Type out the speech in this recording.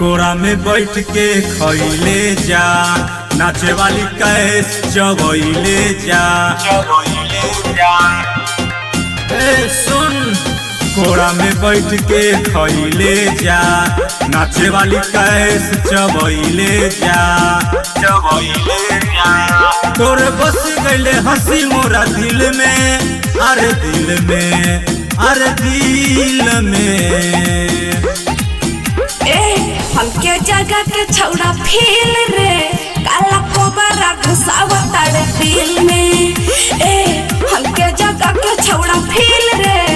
कोरा में बैठ के खइले जा, नाचे वाली कैस चबइले जा। ए सुन, कोरा में बैठ के खइले जा, नाचे वाली कैस चबइले जा। तोरे बस गइले हंसी मोरा दिल में, अरे दिल में, अरे दिल में। हमके जगह के छौड़ा फील रे, काला कोबरा घुसावता रे दिल में। हमके जगह के छौड़ा फील रे,